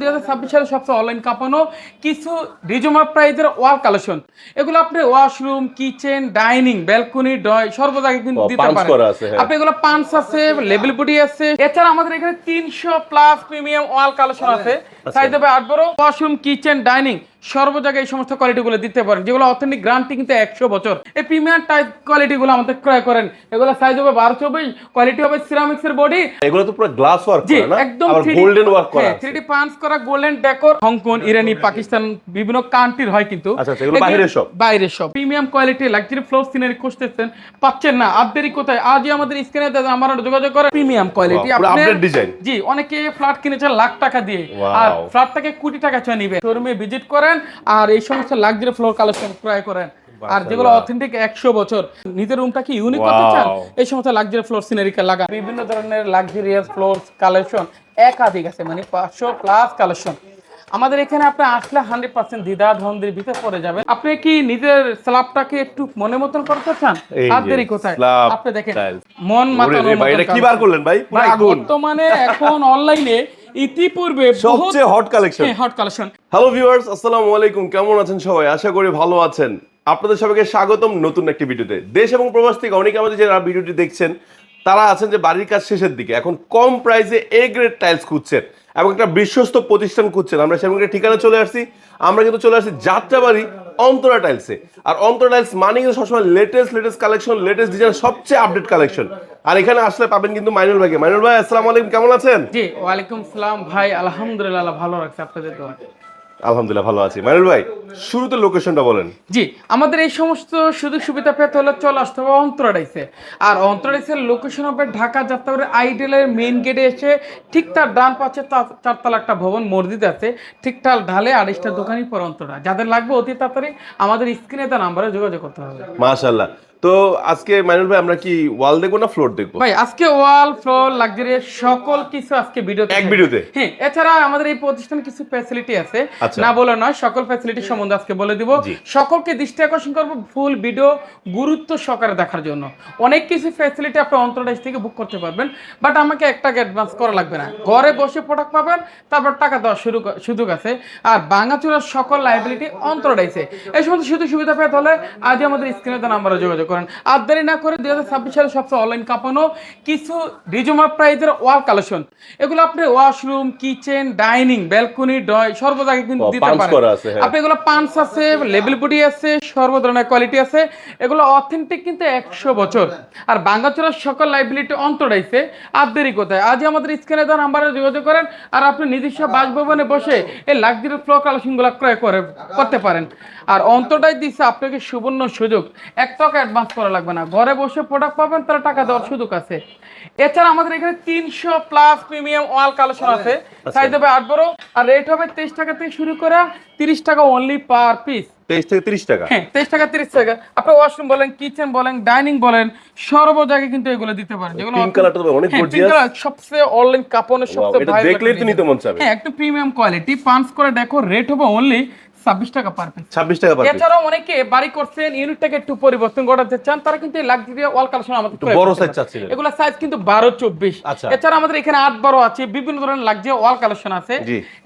2026 সালে সবচেয়ে অনলাইন কাঁপানো কিছু রিজনেবল প্রাইসের ওয়াল কালেকশন। এগুলো আপনি ওয়াশরুম, কিচেন, ডাইনিং, ব্যালকনি, সর্ব জায়গায় কিন্তু দিতে পারেন। আপনি এগুলো পাঁচ আছে, লেবেল বডি আছে। এছাড়া আমাদের এখানে 300 প্লাস প্রিমিয়াম ওয়াল কালেকশন আছে। সাইজ হবে 8 বড়। ওয়াশরুম, কিচেন, ডাইনিং সর্ব জায়গায় এই সমস্ত কোয়ালিটিগুলো দিতে পারেন, যেগুলো অথেন্টিক গ্যারান্টি কিন্তু 100 বছর। এই প্রিমিয়াম টাইপ কোয়ালিটিগুলো আমাদের ক্রয় করেন। এগুলো সাইজ হবে 12-24, কোয়ালিটি হবে সিরামিক্সের বডি। এগুলো তো পুরো গ্লাস ওয়ার্ক করা না, একদম আবার গোল্ডেন ওয়ার্ক করা আছে। 3D পাঞ্চ করা গোল্ডেন ডেকোর। হংকং, ইরানি, পাকিস্তান বিভিন্ন কান্ট্রির হয় কিন্তু। আচ্ছা, এগুলো বাইরের সব premium quality luxury floor scenery খুঁজতেছেন, পাচ্ছেন না, আদেরই কোথায়? আজই আমাদের স্ক্রিনে আমার যোগাযোগ করে। Premium quality update design. জি, অনেকে ফ্ল্যাট কিনেছেন লাখ টাকা দিয়ে, আর ফ্ল্যাটটাকে কোটি টাকা চলে নিবে। শোরুমে ভিজিট করেন আর এই সমস্ত লাক্সারি ফ্লোর কালেকশন ক্রয় করেন। আর যেগুলো অথেন্টিক 100 বছর, নিজের রুমটাকে ইউনিক করতে চান, এই সমস্ত লাক্সারি ফ্লোর সিনারিকে লাগা। বিভিন্ন ধরনের লাক্সারিয়াস ফ্লোর কালেকশন একাধিক আছে, মানে 500 প্লাস কালেকশন আমাদের এখানে। আপনি আসলে 100% দ্বিধা দ্বন্দ্বের ভিতরে পড়ে যাবেন। আপনি কি নিজের স্ল্যাবটাকে একটু মনের মতন করতে চান? আর দেরি কোথায়? আপনি দেখেন মন মাতানো মতন। এটা কি বার করলেন ভাই? পুরো আগুন। বর্তমানে এখন অনলাইনে ইতিপূর্বে সবচেয়ে hot collection. Hot collection. Hello viewers, আসসালামু আলাইকুম। কেমন আছেন সবাই? আশা করি ভালো আছেন। আপনাদের সবাইকে স্বাগতম নতুন একটি ভিডিওতে। দেশ এবং প্রবাস থেকে অনেকে আমাদের যারা ভিডিওটি দেখছেন তারা আছেন যে বাড়ির কাজ শেষের দিকে, এখন কম প্রাইসে এ গ্রেড টাইলস খুঁজছেন এবং একটা বিশ্বস্ত প্রতিষ্ঠান খুঁজছেন। আমরা সেরকম একটা ঠিকানা চলে আসছি। আমরা কিন্তু চলে আসছি যাত্রাবাড়ি অন্তরা টাইলসে। আর অন্তরা টাইলস মানে কিন্তু সবসময় লেটেস্ট কালেকশন, লেটেস্ট ডিজাইন, সবচেয়ে আপডেট কালেকশন। আর এখানে আসলে পাবেন কিন্তু মাইনুল ভাইকে। মাইনুল ভাই, আসসালামু আলাইকুম, কেমন আছেন? জি, ওয়ালাইকুম সালাম ভাই, আলহামদুলিল্লাহ ভালো রাখছে, আপনাদের দোয়া। আলহামদুলিল্লাহ ভালো আছি। মাইনুল ভাই, শুরুতে লোকেশনটা বলেন। জি, আমাদের এই সমস্ত সুযোগ সুবিধা পেতে হলে চলে আসতে হবে অন্তরাডাইসে। আর অন্তরাডাইসের লোকেশন হবে ঢাকা যাত্রাবাড়ি আইডিয়ালের মেইন গেটে এসে ঠিক তার ডান পাশে চারতলা একটা ভবন মসজিদ আছে, ঠিক তার ঢালে 28টা দোকানই পর অন্তরা। যাদের লাগবে অতি তাড়াতাড়ি আমাদের স্ক্রিনে তার নাম্বারে যোগাযোগ করতে হবে। মাশাআল্লাহ। তো আজকে মাইনুল ভাই আমরা কি ওয়াল দেখবো না ফ্লোর দেখবো? ভাই আজকে ওয়াল, ফ্লোর, লাক্সারি সকল কিছু আজকে ভিডিওতে। হ্যাঁ, এছাড়া আমাদের এই প্রতিষ্ঠানে কিছু ফ্যাসিলিটি আছে, না বলে নয়, সকল ফ্যাসিলিটি সম্বন্ধে আজকে বলে দিব। সকলকে দৃষ্টি আকর্ষণ করব ফুল ভিডিও গুরুত্ব সহকারে দেখার জন্য। অনেক কিছু ফ্যাসিলিটি আপনি অন্তরাইজ থেকে বুক করতে পারবেন, বাট আমাকে এক টাকা অ্যাডভান্স করা লাগবে না। ঘরে বসে প্রোডাক্ট পাবেন, তারপর টাকা দেওয়ার সুযোগ আছে। আর ভাঙাচোরার সকল লাইবিলিটি অন্তরাইজে। এই সমস্ত সুযোগ সুবিধা পেতে হলে আজই আমাদের স্ক্রিনে নাম্বারে যোগাযোগ করেন। আর দেরি না করে 2026 সালে সবচেয়ে অনলাইন কাঁপানো কিছু রিজনেবল প্রাইসের ওয়াল কালেকশন। এগুলো আপনি ওয়াশরুম, কিচেন, ডাইনিং, ব্যালকনি, সর্ব জায়গায় কিন্তু দিতে পারেন। আপনি এগুলো পাঁচ আছে, লেবেল বডি আছে, সর্ব ধরনের কোয়ালিটি আছে। এগুলো অথেন্টিক কিন্তু 100 বছর। আর ভাঙাচোরার সকল লাইবিলিটি অন্তরাইছে। আর দেরি কোথায়? আজই আমাদের স্ক্রিনে দেওয়া নাম্বারে যোগাযোগ করেন। আর আপনি নিজস্ব বাসভবনে বসে এই লাক্সারি ফ্লোর কালেকশনগুলো ক্রয় করতে পারেন। আর অন্তটাই দিচ্ছে আপনাকে সুবর্ণ সুযোগ, এক টাকা অ্যাডভান্স করা লাগবে না। ঘরে বসে প্রোডাক্ট পাবেন, তারা টাকা দেওয়ার সুযোগ আছে। এছাড়া আমাদের এখানে 300 প্লাস প্রিমিয়াম ওয়াল কালেকশন আছে। সাইজ হবে 8 বড়। আর রেট হবে 23 টাকা থেকে শুরু করে 30 টাকা অনলি পার পিস। 23 থেকে 30 টাকা? হ্যাঁ, 23 টাকা 30 টাকা। আপনি ওয়াশরুম বলেন, কিচেন বলেন, ডাইনিং বলেন, সর্ব জায়গায় কিন্তু এগুলো দিতে পারেন। যেগুলো পিঙ্ক কালারটা তো অনেক গর্জিয়াস, সবচেয়ে অনলাইন কাপড়ের সবচেয়ে ভাইরাল। এটা দেখলেই তো নিতে মন চাবে। হ্যাঁ, একটু প্রিমিয়াম কোয়ালিটি পাঁচ করে দেখো। রেট হবে অনলি 26 টাকা পার পিস। 26 টাকা পার পিস। এছাড়াও অনেকে বাড়ি করছেন, ইউনিটটাকে একটু পরিবর্তন করতে চান, তারা কিন্তু এই লাক্সারি ওয়াল কালেকশন আমাদের বড় সাইজ চাচ্ছিলেন। এগুলা সাইজ কিন্তু 12-24। এছাড়া আমাদের এখানে 8-12 আছে, বিভিন্ন ধরনের লাক্সারি ওয়াল কালেকশন আছে।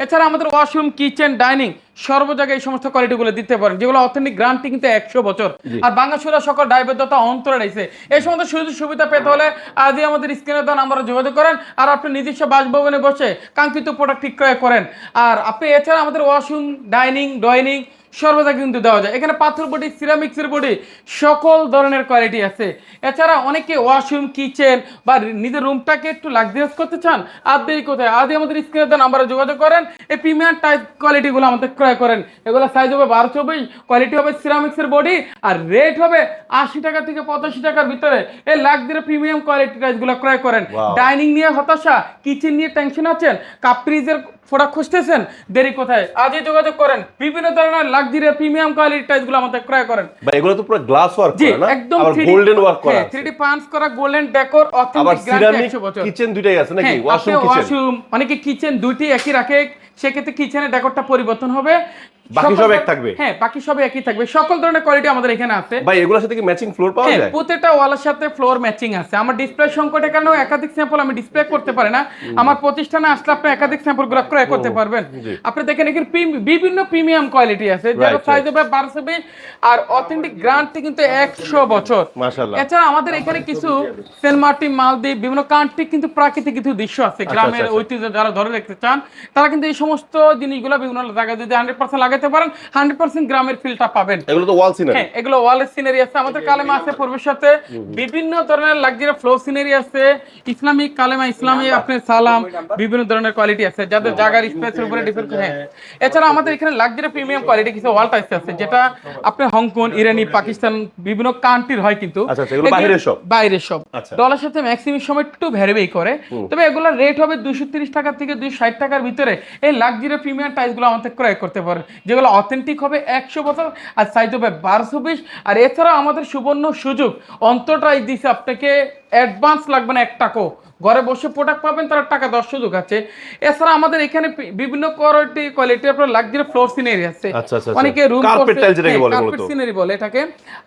এছাড়া আমাদের ওয়াশরুম, কিচেন, ডাইনিং সর্ব জায়গায় এই সমস্ত কোয়ালিটিগুলো দিতে পারেন, যেগুলো অথেন্টিক গ্যারান্টি কিন্তু 100 বছর। আর বাংলাদেশের সকল দায়বদ্ধতা অন্তরে রয়েছে। এই সমস্ত সুযোগ সুবিধা পেতে হলে আজই আমাদের স্ক্রিনে দেওয়া নাম্বারে যোগাযোগ করেন। আর আপনি নিজস্ব বাসভবনে বসে কাঙ্ক্ষিত প্রোডাক্ট ঠিক ক্রয় করেন। আর আপনি এছাড়া আমাদের ওয়াশরুম, ডাইনিং সর্বদা কিন্তু দেওয়া যায়। এখানে পাথর বডি, সিরামিক্সের বডি সকল ধরনের কোয়ালিটি আছে। এছাড়া অনেকে ওয়াশরুম, কিচেন বা নিজের রুমটাকে একটু লাক্সারিয়াস করতে চান, আর দেরি কোথায়? আজই আমাদের স্ক্রিনে দেওয়া নাম্বারে যোগাযোগ করেন। এই প্রিমিয়াম টাইপ কোয়ালিটিগুলো আমাদের ক্রয় করেন। এগুলো সাইজ হবে 12-24, কোয়ালিটি হবে সিরামিক্সের বডি। আর রেট হবে 80 টাকা থেকে 85 টাকার ভিতরে। এই লাক্সারি প্রিমিয়াম কোয়ালিটি টাইপগুলো ক্রয় করেন। ডাইনিং নিয়ে হতাশা, কিচেন নিয়ে টেনশন আছেন, কাপ ফ্রিজের প্রোডাক্ট খুঁজতেছেন, দেরি কোথায়? আজই যোগাযোগ করেন। বিভিন্ন ধরনের লাক্সারি প্রিমিয়াম কোয়ালিটি টাইপগুলো আমাদের ক্রয় করেন। ভাই এগুলো তো পুরো গ্লাস ওয়ার্ক করা না, একদম আবার গোল্ডেন ওয়ার্ক করা আছে। 3D পাঞ্চ করা গোল্ডেন ডেকোর, অথেন্টিক গ্যারান্টি 100 বছর। কিচেন দুইটাই আছে নাকি? ওয়াশরুম, অনেকে কিচেন দুইটি একই রাখে, সেক্ষেত্রে কিচেনের ডেকোরটা পরিবর্তন হবে। বাকি সব এক থাকবে? হ্যাঁ, বাকি সব একই থাকবে। সকল ধরনের কোয়ালিটি আমাদের এখানে আছে ভাই। এগুলোর সাথে কি ম্যাচিং ফ্লোর পাওয়া যায়? প্রত্যেকটা ওয়ালের সাথে ফ্লোর ম্যাচিং আছে। আমার ডিসপ্লে সংকটের কারণে একাধিক স্যাম্পল আমি ডিসপ্লে করতে পারি না। আমার প্রতিষ্ঠানে আসলে আপনি একাধিক স্যাম্পলগুলো ক্রয় করতে পারবেন। আপনি দেখেন এখানে বিভিন্ন প্রিমিয়াম কোয়ালিটি আছে, যেটা সাইজ হবে 1220 আর অথেন্টিক গ্যারান্টি কিন্তু 100 বছর। মাশাআল্লাহ। এছাড়া আমাদের এখানে কিছু সেন্ট মার্টিন, মালদ্বীপ, বিভিন্ন কান্ট্রি কিন্তু প্রাকৃতিক কিছু দৃশ্য আছে, গ্রামের ঐতিহ্য যারা ধরে রাখতে চান তারা কিন্তু এই সমস্ত জিনিসগুলো বিভিন্ন জায়গায় যদি 100% লাগাতে পারেন 100% গ্রামের ফিলটা পাবেন। এগুলো তো ওয়াল সিনারি। হ্যাঁ, এগুলো ওয়ালের সিনারি আছে। আমাদের কালেমা আছে পূর্বের সাথে বিভিন্ন ধরনের লাক্সারি ফ্লো সিনারি আছে, ইসলামিক কালেমা, ইসলামী আপনার সালাম, বিভিন্ন ধরনের কোয়ালিটি আছে যাদের জায়গার স্পেসের উপরে ডিপেন্ড করে। এছাড়া আমাদের এখানে লাক্সারি প্রিমিয়াম কোয়ালিটি কিছু ওয়াল টাইপস আছে, যেটা আপনার হংকং, ইরানি, পাকিস্তান বিভিন্ন কান্ট্রির হয় কিন্তু এগুলো বাইরের সব ডলার সাথে ম্যাক্সিমাম সময় একটু ভ্যারি করে। তবে এগুলোর রেট হবে 230 টাকা থেকে 260 টাকার ভিতরে। এই লাক্সারি প্রিমিয়াম টাইপসগুলো আমাদের ক্রয় করতে পারেন, যেগুলো অথেন্টিক হবে 100 বছর আর সাইজ হবে 1220। আর এছাড়া আমাদের সুবর্ণ সুযোগ অন্তটাই দিছে, আপনাকে অ্যাডভান্স লাগবে না 1 টাকাও, ঘরে বসে প্রোডাক্ট পাবেন, তার টাকা 10 সুযোগ আছে। এছাড়া আমাদের এখানে বিভিন্ন কোয়ালিটি আপনার লাক্সারি ফ্লোর সিনারি আছে। অনেকে রুম কার্পেট টাইল যেটাকে বলে, কার্পেট সিনারি বলে এটাকে।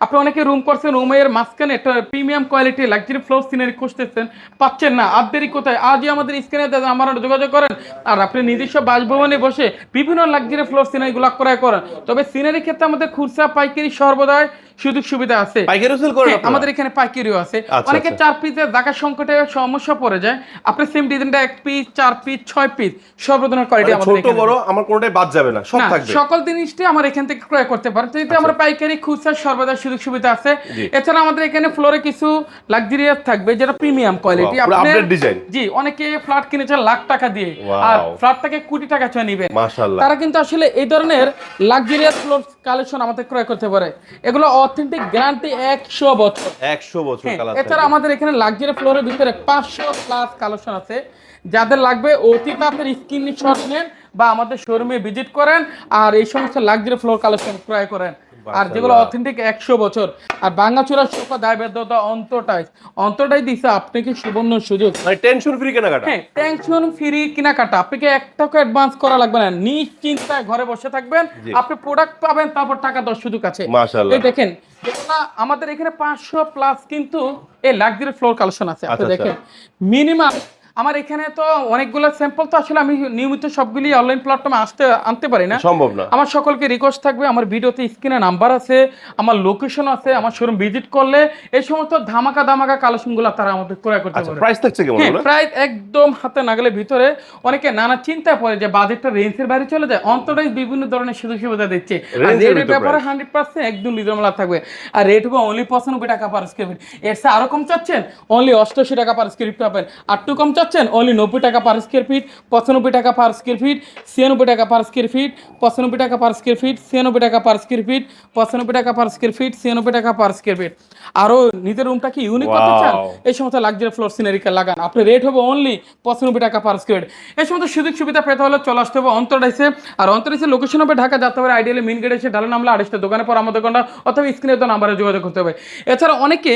আপনি অনেকে রুম করছেন, রুমের মাঝখানে একটা premium quality luxury floor scenery খুঁজতেছেন, পাচ্ছেন না, আর দেরি কোথায়? আজই আমাদের স্ক্রিনে আমার যোগাযোগ করেন আর আপনি নিজস্ব বাসভবনে বসে বিভিন্ন লাক্সারি ফ্লোর সিনারিগুলো ক্রয় করেন। তবে সিনারি ক্ষেত্রে আমাদের খুচরা পাইকারি সর্বদাই সুযোগ সুবিধা আছে। পাইকারিও সেল করেন আপনারা? আমাদের এখানে পাইকারিও আছে। অনেকে 4 পিসের জায়গা সংকটে সমস্যা পড়ে যায়, আপনি সেম ডিজাইনটা 1 পিস, 4 পিস, 6 পিস সব ধরনের কোয়ালিটি আমাদের এখানে। ছোট বড় আমার কোনটাই বাদ যাবে না, সব থাকবে। সকল জিনিসটাই আমার এখান থেকে ক্রয় করতে পারেন। যেহেতু আমরা পাইকারি খুচরা সর্বদা সুযোগ সুবিধা আছে। এছাড়া আমাদের এখানে ফ্লোরে কিছু লাক্সারিয়াস থাকবে, যেটা প্রিমিয়াম কোয়ালিটি। Update design. জি, অনেকে ফ্ল্যাট কিনেছে লাখ টাকা দিয়ে, আর ফ্ল্যাটটাকে কোটি টাকা ছয় নিবে। মাশাআল্লাহ। তারা কিন্তু আসলে এই ধরনের লাক্সারিয়াস ফ্লোর কালেকশন আমাদের ক্রয় করতে পারে। এগুলো অথেন্টিক গ্যারান্টি 100 বছর। 100 বছর কালার। এছাড়া আমাদের এখানে লাক্সারি ফ্লোরের ভিতরে 500 প্লাস কালেকশন আছে। যাদের লাগবে অতি তাড়াতাড়ি স্ক্রিনশট নেন বা আমাদের শোরুমে ভিজিট করেন আর এই সমস্ত লাক্সারি ফ্লোর কালেকশন ক্রয় করেন। আর যেগুলো অথেন্টিক 100 বছর। আর ভাঙাচোরা সোফা দায়বদ্ধতা অন্তটাই দিছে আপনাকে সুবর্ণ সুযোগ, মানে টেনশন ফ্রি কেনাকাটা। হ্যাঁ, টেনশন ফ্রি কেনাকাটা। আপনাকে 1 টাকা অ্যাডভান্স করা লাগবে না, নিশ্চিন্তায় ঘরে বসে থাকবেন, আপনি প্রোডাক্ট পাবেন, তারপর টাকা 10 সুযোগ আছে। মাশাআল্লাহ। এই দেখেন আমাদের এখানে 500 প্লাস কিন্তু এই লাক্সারি ফ্লোর কালেকশন আছে। আপনি দেখেন মিনিমাম আমার এখানে তো অনেকগুলো স্যাম্পল, তো আসলে আমি নিয়মিত সবগুলি অনলাইন প্ল্যাটফর্মে আনতে পারি না, সম্ভব না। আমার সকলকে রিকোয়েস্ট থাকবে, আমার ভিডিওতে স্ক্রিনে নাম্বার আছে, আমার লোকেশন আছে, আমার শোরুম ভিজিট করলে এই সমস্ত ধামাকা কালেকশনগুলো তারা আমাদের ক্রয় করতে পারবে। প্রাইস থাকছে কেমন? প্রাইস একদম হাতে নাগালের ভিতরে। অনেকে নানা চিন্তায় পড়ে যে বাজেটটা রেঞ্জের বাইরে চলে যায়, অন্তরাই বিভিন্ন ধরনের সুযোগ সুবিধা দিচ্ছে। আর রেটের ব্যাপারে 100% একদম রিজনেবল থাকবে। আর রেট হবে অনলি 95 টাকা পার স্কয়ার ফিট। এর চেয়ে আরো কম চাচ্ছেন অনলি 88 টাকা পার স্কয়ার ফিট পাবেন। আর একটু কম চাচ্ছেন অনলি 90 টাকা পার স্কয়ার ফিট, 95 টাকা পার স্কয়ার ফিট, 96 টাকা পার স্কয়ার ফিট, 95 টাকা পার স্কয়ার ফিট, 96 টাকা পার স্কয়ার ফিট, 95 টাকা পার স্কয়ার ফিট, 96 টাকা পার স্কয়ার ফিট। আরো নিজের রুমটা কি ইউনিক করতে চান, এই সমস্ত লাক্সারি ফ্লোর সিনারিকে লাগান, আপনার রেট হবে অনলি 95 টাকা পার স্কয়ার ফিট। এই সমস্ত সুযোগ সুবিধা পেতে হলে চলে আসতে হবে অন্তরাইসে। আর অন্তরাইসে লোকেশন হবে ঢাকা, যেতে হবে আইডিয়ালি মেইন গেটে এসে ঢালা নামলে আড়াইশটা দোকানে পর আমাদের দোকানটা অথবা স্ক্রিনে তো নাম্বারে যোগাযোগ করতে হবে। এছাড়া অনেকে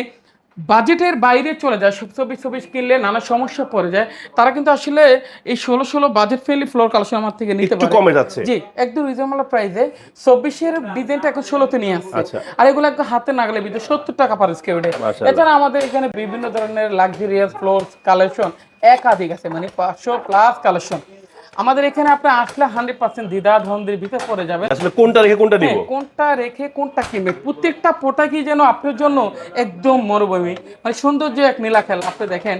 বাজেটের বাইরে চলে যায়, 24 কিনলে নানা সমস্যা পড়ে যায়, তারা কিন্তু আসলে এই 16 বাজেট ফ্রেন্ডলি ফ্লোর কালেকশন আমার থেকে নিতে পারে। কমে যাচ্ছে। জি, একদম রিজনেবল প্রাইসে 24 ডিজাইনটা এখন 16 নিয়ে আসছে। আর এগুলো একদম হাতে নাগালে ভিতরে 70 টাকা পার স্কয়ার ফিট। এছাড়া আমাদের এখানে বিভিন্ন ধরনের লাক্সারিয়াস ফ্লোর কালেকশন একাধিক আছে, মানে 500 প্লাস কালেকশন আমাদের এখানে। আপনি আসলে 100% দ্বিধা দ্বন্দ্বের ভিতরে পড়ে যাবেন, আসলে কোনটা রেখে কোনটা নিব, কোনটা রেখে কোনটা কিনবে। প্রত্যেকটা প্রোডাক্টই যেন আপনার জন্য একদম মরুভূমি, মানে সৌন্দর্য এক নীলা খেলা। আপনি দেখেন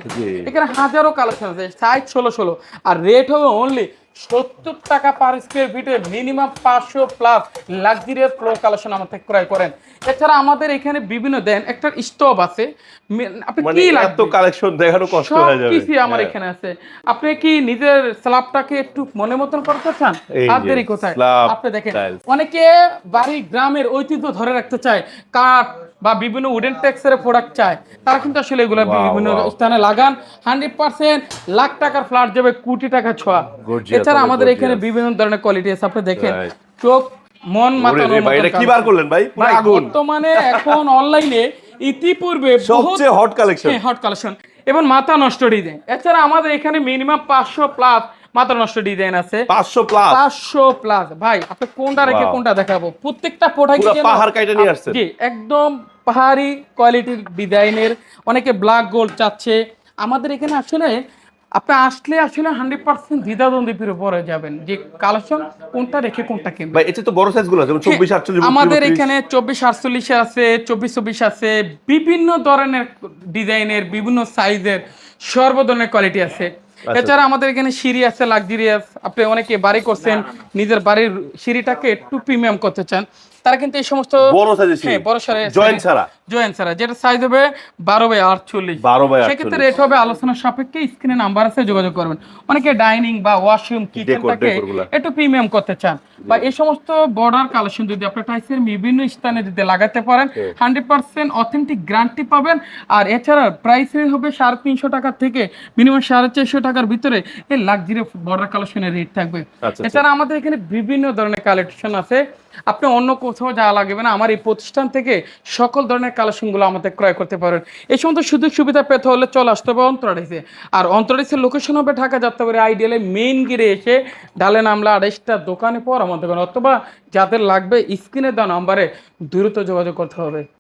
এখানে হাজারো কালেকশন আছে, সাইজ 16 আর রেট হবে অনলি 70 টাকা পার স্কয়ার ফিটে। Minimum 500 plus luxurious floor collection আমার থেকে ক্রয় করেন। এছাড়া আমাদের এখানে বিভিন্ন দেন একটা স্টোভ আছে, আপনি কি লাগবে এত কালেকশন দেখানো কষ্ট হয়ে যাবে, কিছু আমার এখানে আছে। আপনি কি নিজের স্ল্যাবটাকে একটু মনের মতন করতে চান, আর দেরি কোথায়? আপনি দেখেন অনেকে বাড়ি গ্রামের ঐতিহ্য ধরে রাখতে চায়, কাঠ বা বিভিন্ন উডেন টেক্সচারের প্রোডাক্ট চায়, তারা কিন্তু আসলে এগুলো বিভিন্ন স্থানে লাগান। 100% লাখ টাকার ফ্ল্যাট যাবে কোটি টাকা ছোঁয়া। এছাড়া আমাদের এখানে বিভিন্ন ধরনের কোয়ালিটি আছে, আপনি দেখেন চোখ মন মাতানোর মতো। এটা কি বার করলেন ভাই? পুরো আগুন। বর্তমানে এখন অনলাইনে ইতিপূর্বে সবচেয়ে হট কালেকশন এবং মাথা নষ্ট ডিজাইন। এছাড়া আমাদের এখানে মিনিমাম 500 প্লাস মাথা নষ্ট ডিজাইন আছে 500 প্লাস। ভাই আপনি কোনটা রেখে কোনটা দেখাবো, প্রত্যেকটা প্রোডাক্ট পুরো পাহাড় কাইটা নিয়ে আসছেন। জি একদম পাহাড়ি কোয়ালিটির ডিজাইনের, অনেকে ব্ল্যাক গোল্ড চাচ্ছে আমাদের এখানে। আসলে আপনি আসলে 100% দ্বিধাদ্বন্দ্বের উপরে যাবেন যে কালেকশন কোনটা রেখে কোনটা কিনবেন। ভাই এটা তো বড় সাইজগুলো যেমন 24 48 আমাদের এখানে 24 48 আছে, 24 24 আছে, বিভিন্ন ধরনের ডিজাইনের, বিভিন্ন সাইজের, সর্ব ধরনের কোয়ালিটি আছে। এছাড়া আমাদের এখানে সিঁড়ি আছে লাক্সারিয়াস, আপনি অনেকে বাড়ি করছেন, নিজের বাড়ির সিঁড়িটাকে একটু প্রিমিয়াম করতে চান, তারা কিন্তু এই সমস্ত বড় সাইজের সিঁড়ি, বড় সাইজের জয়েন্ট ছাড়া যেটা সাইজ হবে 12 বাই 48, সেক্ষেত্রে রেট হবে আলোচনার সাপেক্ষে। স্ক্রিনে নাম্বার আছে, যোগাযোগ করবেন। অনেকে ডাইনিং বা ওয়াশরুম কিচেনটাকে একটু প্রিমিয়াম করতে চান, বা এই সমস্ত বর্ডার কালেকশন যদি আপনি টাইসের বিভিন্ন স্থানে যদি লাগাতে পারেন 100% অথেন্টিক গ্যারান্টি পাবেন। আর এছাড়া প্রাইস হবে 350 টাকা থেকে মিনিমাম 450 টাকার ভিতরে এই লাক্সারি বর্ডার কালেকশনের রেট থাকবে। এছাড়া আমাদের এখানে বিভিন্ন ধরনের কালেকশন আছে, আপনি অন্য কোথাও যাওয়া লাগবে না, আমার এই প্রতিষ্ঠান থেকে সকল ধরনের কালেকশনগুলো আমাদের ক্রয় করতে পারেন। এই সমস্ত সুযোগ সুবিধা পেতে হলে চলে আসতে হবে অন্তরাইসে। আর অন্তরাইসের লোকেশন হবে ঢাকা যাত্রাবাড়ি আইডিয়ালে মেইন গেটে এসে ডালে নামলা 28টা দোকানে পর আমাদের, অথবা যাদের লাগবে স্ক্রিনে দেওয়া নাম্বারে দ্রুত যোগাযোগ করতে হবে।